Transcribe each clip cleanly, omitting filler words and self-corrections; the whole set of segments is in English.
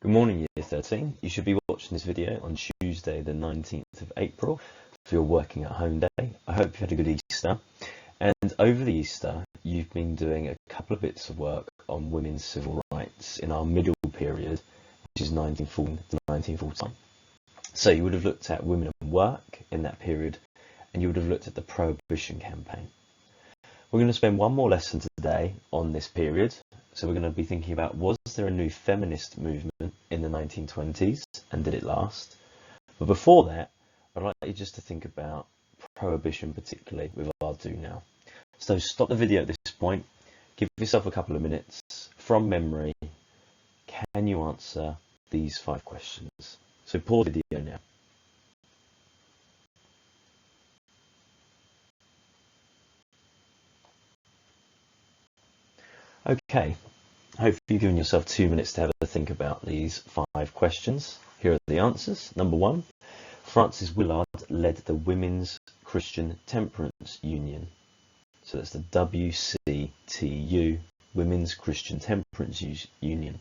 Good morning, Year 13. You should be watching this video on Tuesday, the 19th of April, for your working at home day. I hope you had a good Easter. And over the Easter, you've been doing a couple of bits of work on women's civil rights in our middle period, which is 1914 to 1949. So you would have looked at women and work in that period, and you would have looked at the Prohibition campaign. We're going to spend one more lesson today on this period. So we're going to be thinking about, was there a new feminist movement in the 1920s and did it last? But before that, I'd like you just to think about Prohibition, particularly with what I'll do now. So stop the video at this point, give yourself a couple of minutes. From memory, can you answer these 5 questions? So pause the video now. Okay. Hopefully you've given yourself 2 minutes to have a think about these 5 questions. Here are the answers. Number 1, Frances Willard led the Women's Christian Temperance Union. So that's the WCTU, Women's Christian Temperance Union.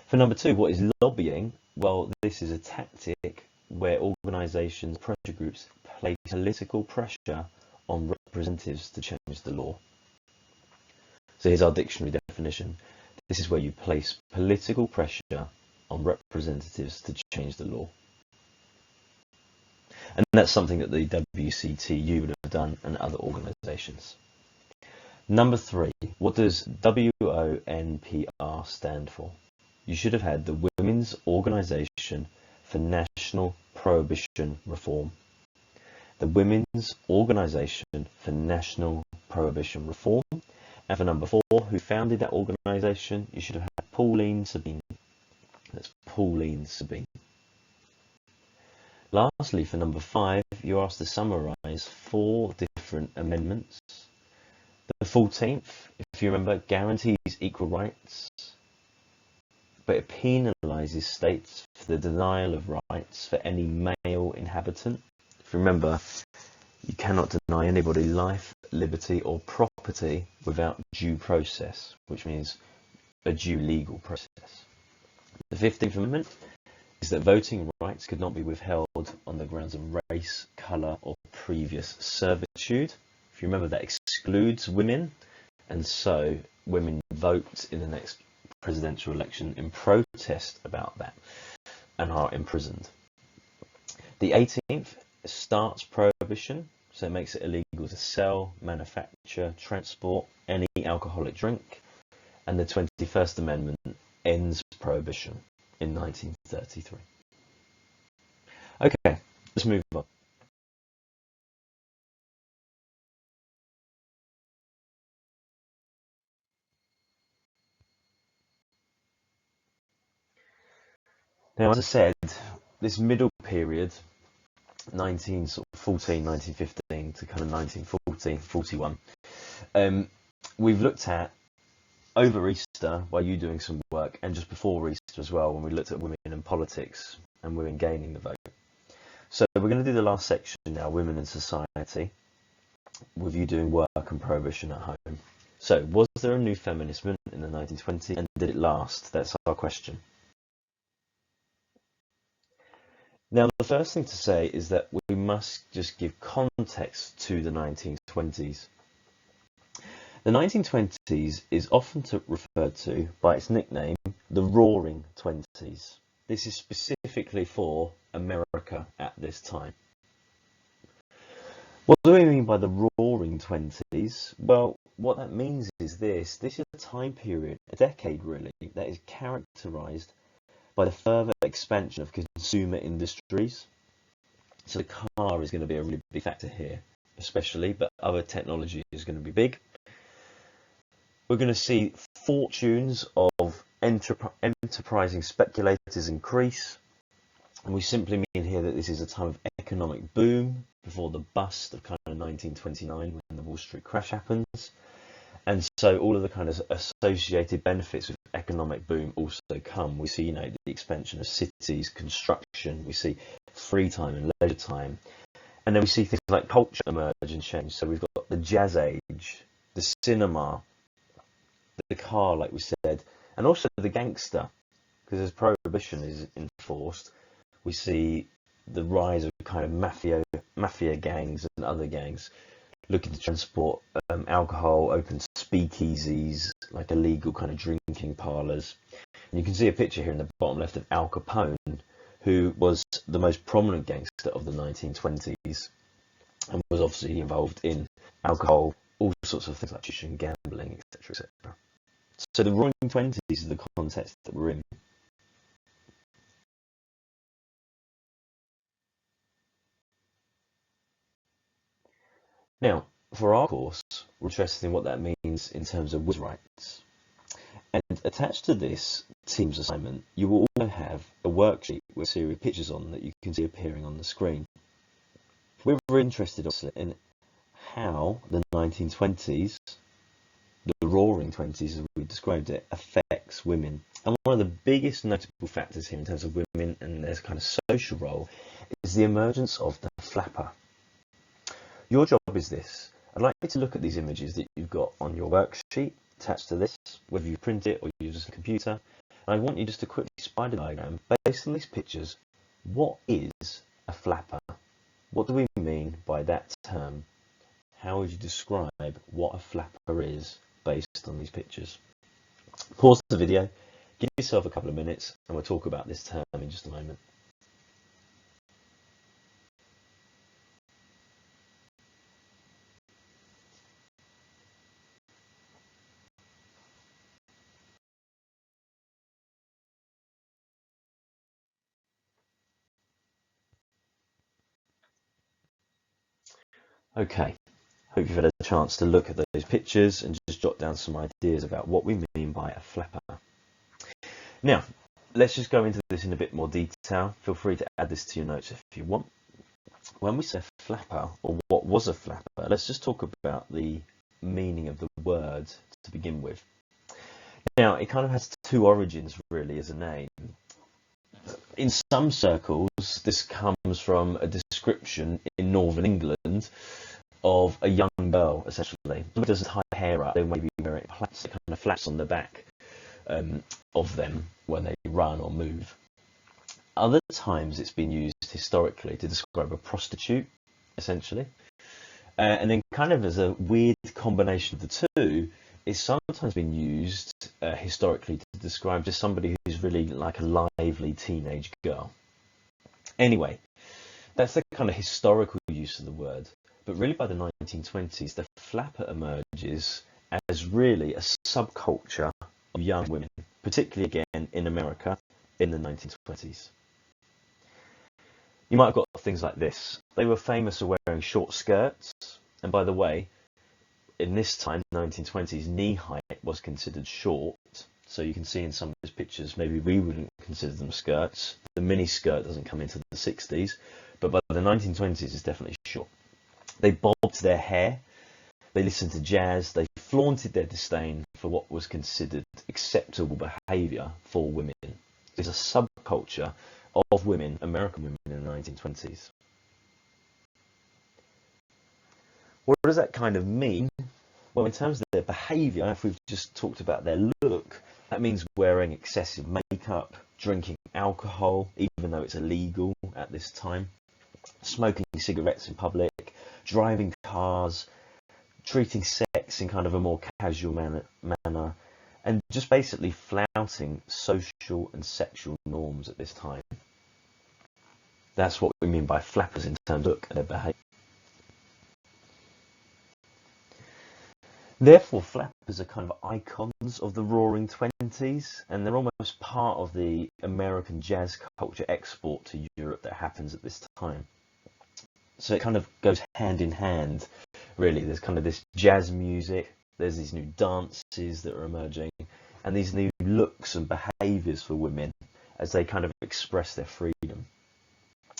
For number 2, what is lobbying? Well, this is a tactic where organisations, pressure groups place political pressure on representatives to change the law. So here's our dictionary definition. This is where you place political pressure on representatives to change the law. And that's something that the WCTU would have done and other organisations. Number 3, what does WONPR stand for? You should have had the Women's Organisation for National Prohibition Reform. The Women's Organisation for National Prohibition Reform. And for number 4, who founded that organisation? You should have had Pauline Sabine. That's Pauline Sabine. Lastly, for number 5, you're asked to summarise 4 different amendments. The 14th, if you remember, guarantees equal rights, but it penalises states for the denial of rights for any male inhabitant. If you remember, you cannot deny anybody life, liberty or property without due process, which means a due legal process. The 15th Amendment is that voting rights could not be withheld on the grounds of race, colour or previous servitude. If you remember, that excludes women, and so women vote in the next presidential election in protest about that and are imprisoned. The 18th starts prohibition, so it makes it illegal to sell, manufacture, transport any alcoholic drink, and the 21st Amendment ends prohibition in 1933. Okay, let's move on. Now, as I said, this middle period, 1914, 1915 to kind of 1940, 41, we've looked at over Easter, while you doing some work, and just before Easter as well, when we looked at women and politics and women gaining the vote. So we're going to do the last section now, women and society, with you doing work and prohibition at home. So, was there a new feminist movement in the 1920s and did it last? That's our question. Now, the first thing to say is that we must just give context to the 1920s. The 1920s is often referred to by its nickname, the Roaring Twenties. This is specifically for America at this time. What do we mean by the Roaring Twenties? Well, what that means is this is a time period, a decade really, that is characterised by the further expansion of consumer industries. So the car is going to be a really big factor here, especially, but other technology is going to be big. We're going to see fortunes of enterprising speculators increase. And we simply mean here that this is a time of economic boom before the bust of kind of 1929 when the Wall Street crash happens. And so all of the kind of associated benefits with economic boom also come. We see, the expansion of cities, construction, we see free time and leisure time. And then we see things like culture emerge and change. So we've got the jazz age, the cinema, the car, like we said, and also the gangster. because as prohibition is enforced, we see the rise of kind of mafia gangs and other gangs looking to transport alcohol, open speakeasies, like illegal kind of drinking parlours. And you can see a picture here in the bottom left of Al Capone, who was the most prominent gangster of the 1920s and was obviously involved in alcohol, all sorts of things like and gambling, etc., etc. So the Roaring Twenties is the context that we're in. Now, for our course, we're interested in what that means in terms of women's rights. And attached to this team's assignment, you will also have a worksheet with a series of pictures on that you can see appearing on the screen. We're very interested also in how the 1920s, the Roaring Twenties as we described it, affects women. And one of the biggest notable factors here in terms of women and their kind of social role is the emergence of the flapper. Your job is this. I'd like you to look at these images that you've got on your worksheet attached to this, whether you print it or you use a computer. And I want you just to quickly spider diagram, based on these pictures, what is a flapper? What do we mean by that term? How would you describe what a flapper is based on these pictures? Pause the video, give yourself a couple of minutes, and we'll talk about this term in just a moment. Okay, hope you've had a chance to look at those pictures and just jot down some ideas about what we mean by a flapper. Now, let's just go into this in a bit more detail. Feel free to add this to your notes if you want. When we say flapper, or what was a flapper, let's just talk about the meaning of the word to begin with. Now, it kind of has two origins really as a name. In some circles, this comes from a description in northern England of a young girl, essentially. Who doesn't tie hair up, they may be wearing plaits, kind of flaps on the back of them when they run or move. Other times it's been used historically to describe a prostitute, essentially. And then kind of as a weird combination of the two, it's sometimes been used historically to describe just somebody who's really like a lively teenage girl. Anyway, that's the kind of historical use of the word. But really by the 1920s, the flapper emerges as really a subculture of young women, particularly again in America in the 1920s. You might have got things like this. They were famous for wearing short skirts. And by the way, in this time, 1920s, knee height was considered short. So you can see in some of those pictures, maybe we wouldn't consider them skirts. The mini skirt doesn't come into the 60s, but by the 1920s, it's definitely short. They bobbed their hair. They listened to jazz. They flaunted their disdain for what was considered acceptable behaviour for women. It's a subculture of women, American women in the 1920s. What does that kind of mean? Well, in terms of their behaviour, if we've just talked about their look, that means wearing excessive makeup, drinking alcohol, even though it's illegal at this time, smoking cigarettes in public, driving cars, treating sex in kind of a more casual manner, and just basically flouting social and sexual norms at this time. That's what we mean by flappers in terms of look and their behaviour. Therefore, flappers are kind of icons of the Roaring Twenties, and they're almost part of the American jazz culture export to Europe that happens at this time. So it kind of goes hand in hand, really. There's kind of this jazz music, there's these new dances that are emerging, and these new looks and behaviours for women as they kind of express their freedom.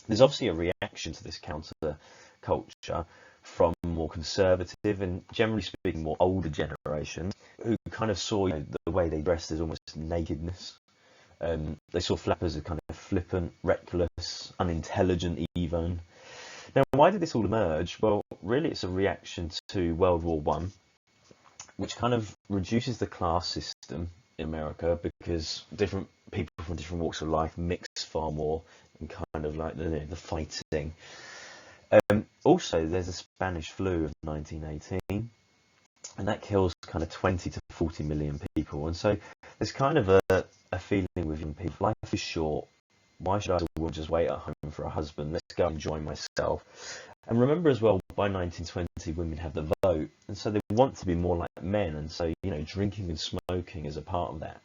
There's obviously a reaction to this counter culture from more conservative and, generally speaking, more older generations who kind of saw the way they dressed as almost nakedness. They saw flappers as kind of flippant, reckless, unintelligent even. Now, why did this all emerge? Well, really it's a reaction to World War I, which kind of reduces the class system in America because different people from different walks of life mix far more, and kind of like the fighting. Also, there's the Spanish flu of 1918, and that kills kind of 20 to 40 million people. And so there's kind of a feeling with young people, life is short. Why should I as a woman just wait at home for a husband? Let's go enjoy myself. And remember as well, by 1920, women have the vote, and so they want to be more like men. And so, drinking and smoking is a part of that.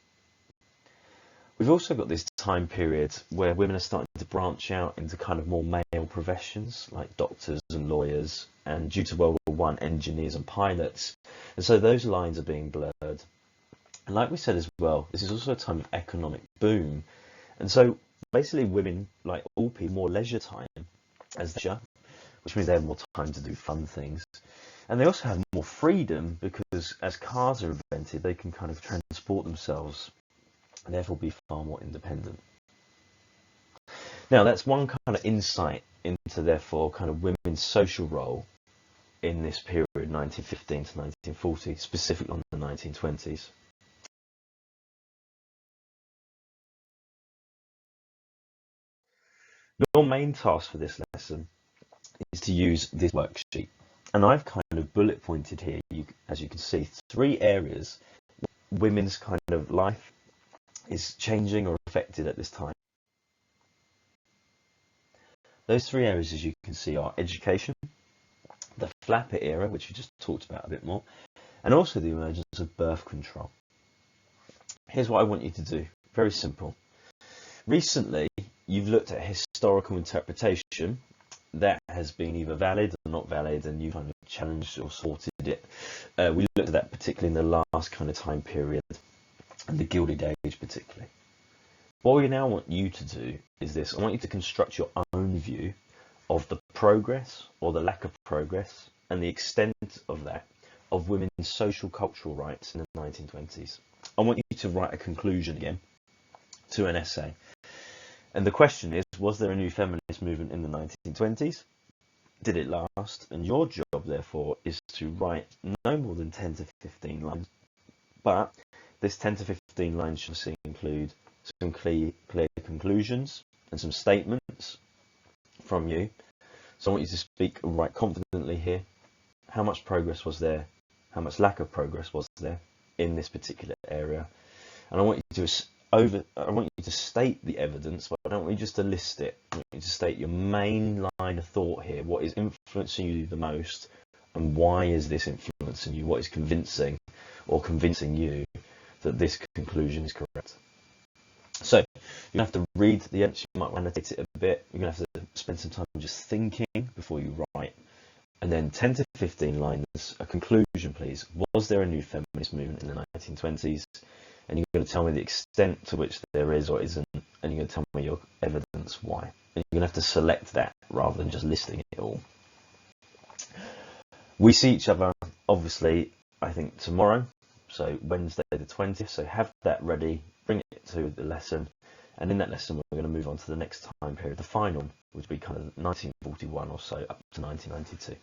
We've also got this time period where women are starting to branch out into kind of more male professions, like doctors and lawyers, and due to World War I, engineers and pilots. And so those lines are being blurred. And like we said as well, this is also a time of economic boom. And so basically women, like all people, more leisure time as leisure, which means they have more time to do fun things. And they also have more freedom because as cars are invented, they can kind of transport themselves and therefore be far more independent. Now, that's one kind of insight into, therefore, kind of women's social role in this period, 1915 to 1940, specifically on the 1920s. Your main task for this lesson is to use this worksheet. And I've kind of bullet pointed here, as you can see, 3 areas women's kind of life is changing or affected at this time. Those 3 areas, as you can see, are education, the flapper era, which we just talked about a bit more, and also the emergence of birth control. Here's what I want you to do. Very simple. Recently, you've looked at historical interpretation that has been either valid or not valid, and you've kind of challenged or sorted it. We looked at that particularly in the last kind of time period, and the Gilded Age particularly. What we now want you to do is this. I want you to construct your own view of the progress or the lack of progress and the extent of that of women's social cultural rights in the 1920s. I want you to write a conclusion again to an essay. And the question is, was there a new feminist movement in the 1920s? Did it last? And your job, therefore, is to write no more than 10 to 15 lines. But this 10 to 15 lines should include some clear conclusions and some statements from you. So I want you to speak and write confidently here. How much progress was there? How much lack of progress was there in this particular area? And I want you to state the evidence, but I don't want you just to list it. I want you to state your main line of thought here. What is influencing you the most, and why is this influencing you? What is convincing you that this conclusion is correct? So you're going to have to read the answer, you might annotate it a bit, you're going to have to spend some time just thinking before you write, and then 10 to 15 lines, a conclusion please. Was there a new feminist movement in the 1920s? And you're going to tell me the extent to which there is or isn't, and you're going to tell me your evidence why. And you're going to have to select that rather than just listing it all. We see each other, obviously, I think tomorrow, so Wednesday the 20th, so have that ready, bring it to the lesson, and in that lesson we're going to move on to the next time period, the final, which will be kind of 1941 or so up to 1992.